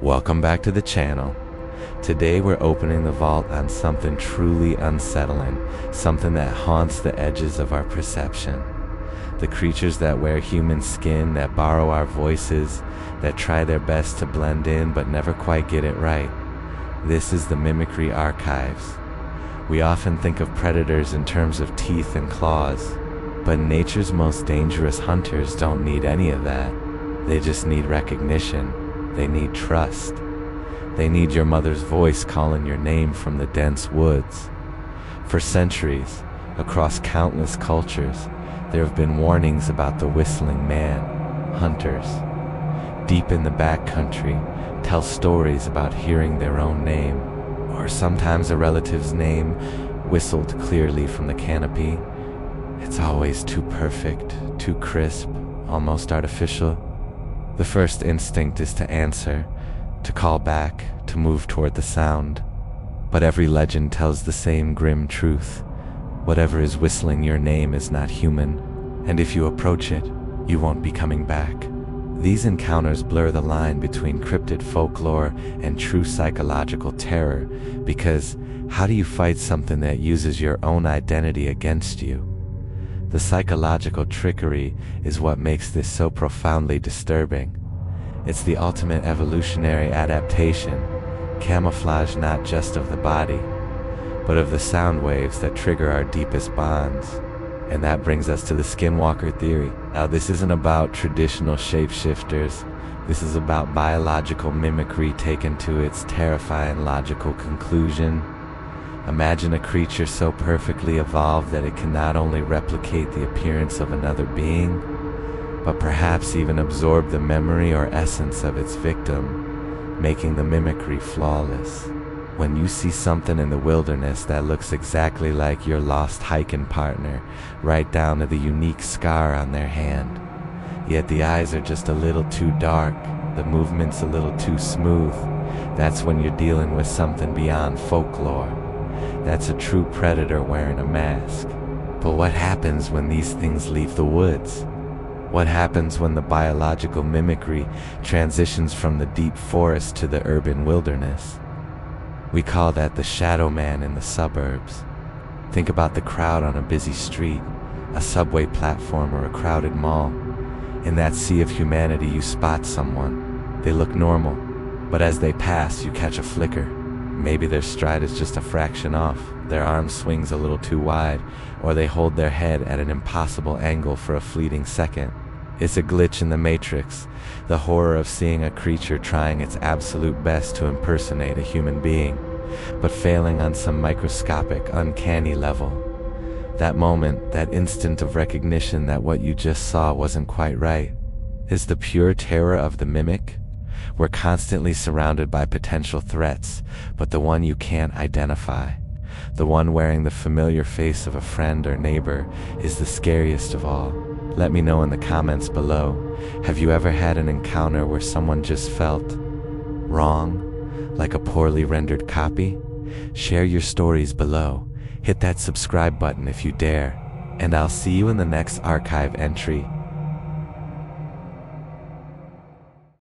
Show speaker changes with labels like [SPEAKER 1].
[SPEAKER 1] Welcome back to the channel. Today we're opening the vault on something truly unsettling, something that haunts the edges of our perception. The creatures that wear human skin, that borrow our voices, that try their best to blend in but never quite get it right. This is the Mimicry Archives. We often think of predators in terms of teeth and claws, but nature's most dangerous hunters don't need any of that. They just need recognition. They need trust. They need your mother's voice calling your name from the dense woods. For centuries, across countless cultures, there have been warnings about the whistling man. Hunters, deep in the backcountry, tell stories about hearing their own name, or sometimes a relative's name, whistled clearly from the canopy. It's always too perfect, too crisp, almost artificial. The first instinct is to answer, to call back, to move toward the sound. But every legend tells the same grim truth. Whatever is whistling your name is not human, and if you approach it, you won't be coming back. These encounters blur the line between cryptid folklore and true psychological terror, because how do you fight something that uses your own identity against you? The psychological trickery is what makes this so profoundly disturbing. It's the ultimate evolutionary adaptation, camouflage not just of the body, but of the sound waves that trigger our deepest bonds. And that brings us to the skinwalker theory. Now, this isn't about traditional shapeshifters. This is about biological mimicry taken to its terrifying logical conclusion. Imagine a creature so perfectly evolved that it can not only replicate the appearance of another being, but perhaps even absorb the memory or essence of its victim, making the mimicry flawless. When you see something in the wilderness that looks exactly like your lost hiking partner, right down to the unique scar on their hand, yet the eyes are just a little too dark, the movements a little too smooth, that's when you're dealing with something beyond folklore. That's a true predator wearing a mask. But what happens when these things leave the woods? What happens when the biological mimicry transitions from the deep forest to the urban wilderness? We call that the shadow man in the suburbs. Think about the crowd on a busy street, a subway platform, or a crowded mall. In that sea of humanity, you spot someone. They look normal, but as they pass, you catch a flicker. Maybe their stride is just a fraction off, their arm swings a little too wide, or they hold their head at an impossible angle for a fleeting second. It's a glitch in the matrix, the horror of seeing a creature trying its absolute best to impersonate a human being, but failing on some microscopic, uncanny level. That moment, that instant of recognition that what you just saw wasn't quite right, is the pure terror of the mimic. We're constantly surrounded by potential threats, but the one you can't identify, the one wearing the familiar face of a friend or neighbor, is the scariest of all. Let me know in the comments below. Have you ever had an encounter where someone just felt wrong, like a poorly rendered copy? Share your stories below. Hit that subscribe button if you dare, and I'll see you in the next archive entry.